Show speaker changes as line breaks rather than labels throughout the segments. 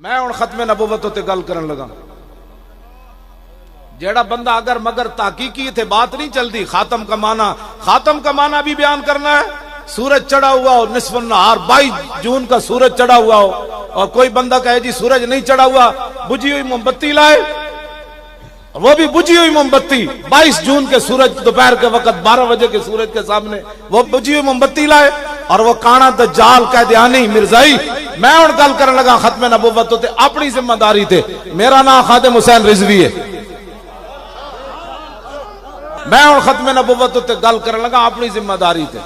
मैं हुण खत्मे नबूवत उत्ते गल करन लगा। जेड़ा बंदा अगर मगर ताकीकी थे बात नहीं चलती। खातम का माना भी बयान करना है। सूरज चढ़ा हुआ हो निस्फ़ुन नहार 22 जून का सूरज चढ़ा हुआ हो और कोई बंदा कहे जी सूरज नहीं चढ़ा हुआ, बुझी हुई मोमबत्ती लाए, वो भी बुझी हुई मोमबत्ती 22 जून के सूरज दोपहर के वक्त 12 बजे के सूरज के सामने वो बुझी हुई मोमबत्ती लाए और वो काना दज्जाल कैदियानी मिर्जाई। मैं उन गल करने लगा खत्मे नबूवत ते अपनी जिम्मेदारी थे। मेरा नाम खादिम हुसैन रिजवी है। मैं उन खत्मे नबूवत ते गल करने लगा अपनी जिम्मेदारी थे।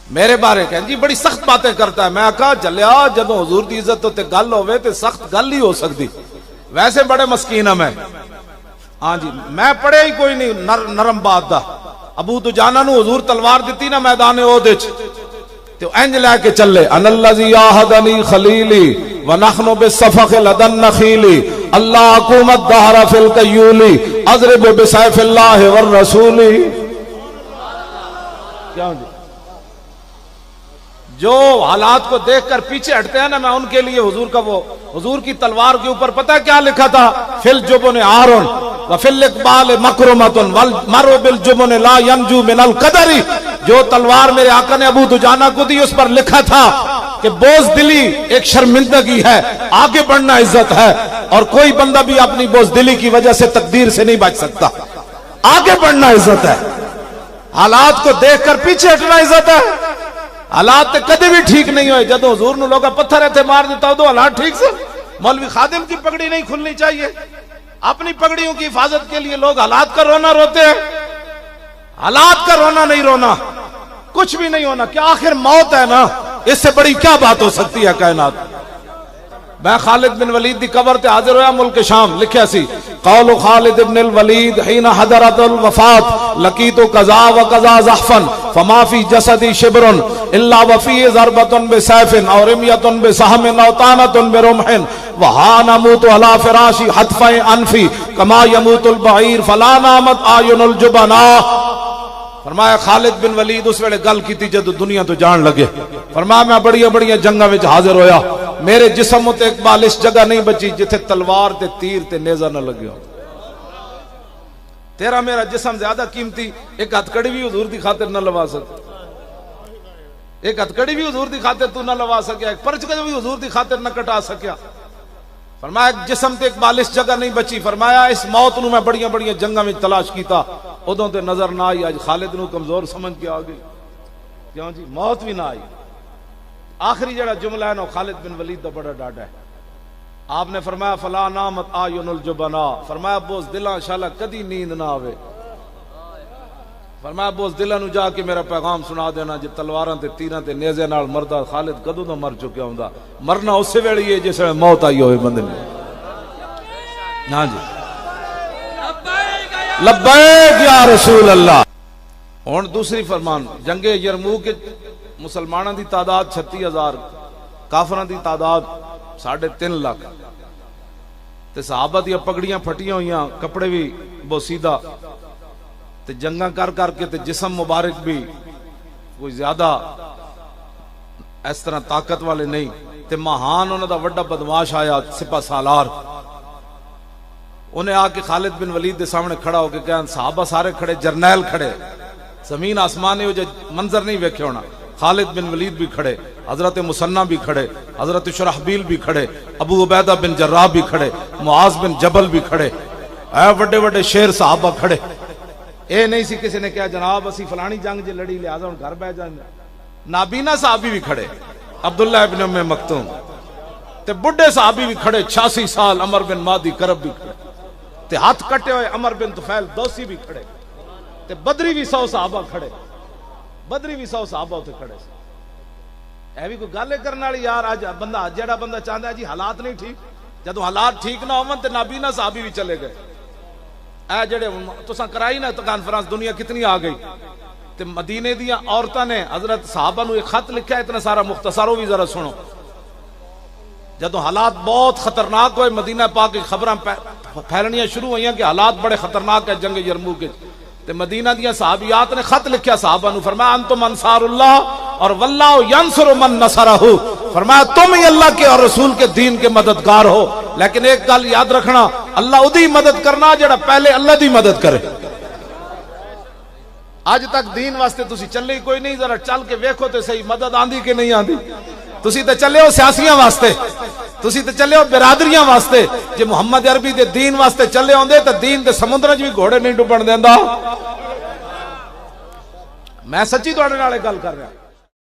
मेरे बारे कह जी बड़ी सख्त बातें करता है। मैं कहा जलिया जदों हुजूर दी इज्जत ते गल होवे ते सख्त गल ही हो सकती। वैसे बड़े मस्कीन है मैं। हाँ जी मैं पढ़े ही कोई नहीं नरम बात दा। अबू दुजाना नू हुजूर तलवार दी ना मैदान ओहदे च तो इंज लैके चले अनल्लज़ी आहदनी खलीली व नहनु बिसफ़क़ लदन नखीली अल्लाह हुकूमत दहरा फिल कयूली अज़रिब बिसैफ़िल्लाहि वर रसूली। क्या जी जो हालात को देखकर पीछे हटते हैं ना, मैं उनके लिए हुजूर का वो हुजूर की तलवार के ऊपर पता है क्या लिखा था? फिल जुबन आरुन व फिल इक़बाल मकरुमतुन वल मरु बिल जुबन ला यंजू मिनल कदरी। जो तलवार मेरे आका ने अबू दुजाना को दी उस पर लिखा था कि बोझदिली एक शर्मिंदगी है, आगे बढ़ना इज्जत है और कोई बंदा भी अपनी बोझदिली की वजह से तकदीर से नहीं बच सकता। आगे बढ़ना इज्जत है, हालात को देखकर पीछे हटना इज्जत है। हालात कदे भी ठीक नहीं हुए। जब हुजूर ने लोग पत्थर ऐसे मार देता हो तो हालात ठीक से। मौलवी खादिम की पगड़ी नहीं खुलनी चाहिए। अपनी पगड़ियों की हिफाजत के लिए लोग हालात का रोना रोते हैं। हालात का रोना नहीं रोना, कुछ भी नहीं होना। क्या आखिर मौत है ना, इससे बड़ी क्या बात हो सकती है कायनात। मैं खालिद बिन वलीद दी कबर ते हाजिर होया मुल्क शाम। लिखिया सी कौल खालिद बिन वलीद हिन हदरतुल वफात लकीतु कज़ा व कज़ा ज़हफन फमा फी जसदी शिब्रुन इल्ला व फी ज़रबतुन बिसैफिन और इमयतुन बिसहमिन औ तानतुन बिरुमहिन व हा नमूतु अला फिराशी हतफ़ै अनफी कमा यमूतुल बईर फला नामत आयुनुल जुबना। फरमाया खालिद बिन वलीद उस वेले गल की जब दुनिया तो जान लगे। फरमाया मैं बड़िया बड़िया जंगा में हाजिर होया, मेरे जिस्म उत्ते एक बालिश जगह नहीं बची जिथे तलवार ते तीर ते नेजा न लगे। तेरा मेरा जिस्म ज्यादा कीमती। एक हथकड़ी भी हुजूर दी खातिर न लवा सके, एक हथकड़ी भी हुजूर दी खातिर तू न लवा सकिया, एक पर्च भी हुजूर दी खातिर न कटा सकिया। फरमाया जिस्म ते एक बालिश जगह नहीं बची। फरमाया इस मौत नू मैं बड़िया बड़िया जंगा में तलाश कीता, उदों ते नजर ना आई। अज खालिद नू कमजोर समझ के आ गई। क्यों जी मौत भी ना आई। आखिरी जड़ा जुमला है ना खालिद बिन वलीद दा बड़ा डाडा है। आपने फरमाया फला नामत आयुनुल जुबना। फरमाया बोझ दिला शाला कदी नींद ना आवे। फरमाया बोझ दिला नू जाके मेरा पैगाम सुना देना जे तलवारां ते तीरां ते नेज़े नाल मरदा खालिद कदों दा मर चुकिया हुंदा। मरना उस वेले ही जिस वेले मौत आई होवे बंदे ने। हां जी लब्बैक या रसूल अल्लाह। हुण दूसरी फरमान जंगे यरमूक मुसलमानों की तादाद 36,000, काफरां की तादाद 3.5 लाख ते सहाबा दी पगड़ियां फटियां हुई, कपड़े भी बोसीदा ते जंगा कर करके ते जिस्म मुबारक भी कोई ज्यादा इस तरह ताकत वाले नहीं। ते महान उन्हां दा वड्डा बदमाश आया सिपा सालार। उन्हें आके खालिद बिन वलीद के सामने खड़ा होकर कहा, सहाबा सारे खड़े, जरनैल खड़े, जमीन आसमान ने जो मंजर नहीं वेखे होना। खालिद बिन वलीद भी खड़े, हजरत मुसन्ना भी खड़े, हजरत शुरहबील भी खड़े, अबू उबैदा बिन जर्राह भी खड़े, मुआज बिन जबल भी खड़े, बड़े बड़े शेर साहबा खड़े। ये नहीं सी किसी ने कहा जनाब असी फलानी जंग जे लड़ी लिहाजा हम घर बह जाएंगे। नाबीना साहबी भी खड़े, अब्दुल्ला इब्न उम्मे मक्तूम ते बुढ़े साहबी भी खड़े 86 साल, अमर बिन मादी करब भी खड़े ते हाथ कटे हुए अमर बिन तुफैल दौसी भी खड़े ते बदरी भी 100 साहबा खड़े, बदरी भी 100 साहबा उत्ते खड़े। ऐ भी कोई गल करने वाली यार। अज बंदा जेड़ा बंदा चाहता है जी हालात नहीं ठीक, जदों हालात ठीक ना होवन ते नाबीना साहबी भी चले गए। ऐ जेड़े तुसां कराई ना तो कॉन्फ्रेंस दुनिया कितनी आ गई ते मदीने दियां औरतां ने हजरत साहबा नू एक खत लिखा इतना सारा मुख्तसर, वो भी जरा सुनो। जदों हालात बहुत खतरनाक हुए मदीना पाक की खबरां फैलनियां शुरू हुई कि हालात बड़े खतरनाक है जंग यरमूक ते मदीना दियां सहाबियात ने खत लिखा साहबा नू। फरमाया अंतुम अंसारुल्लाह और वल्लाहु यंसुरु मन नसरहु फरमाया तुम ही अल्लाह के और रसूल के दीन के मददगार हो। लेकिन एक गल याद रखना, अल्लाह उदी मदद करना जेड़ा पहले अल्लाह दी मदद करे। अज तक दीन वास्ते तुसी चले कोई नहीं, जरा चल के वेखो तो सही मदद आंदी कि नहीं आंदी। तुसी तो चले हो सियासियां वास्ते, तुसी तो चले हो बिरादरियां वास्ते। जे मुहम्मद अरबी दे दीन वास्ते चले आंदे तो दीन दे समुद्र च भी घोड़े नहीं डुबण देंदा। मैं सच्ची तुहाडे नाल गल कर रहा।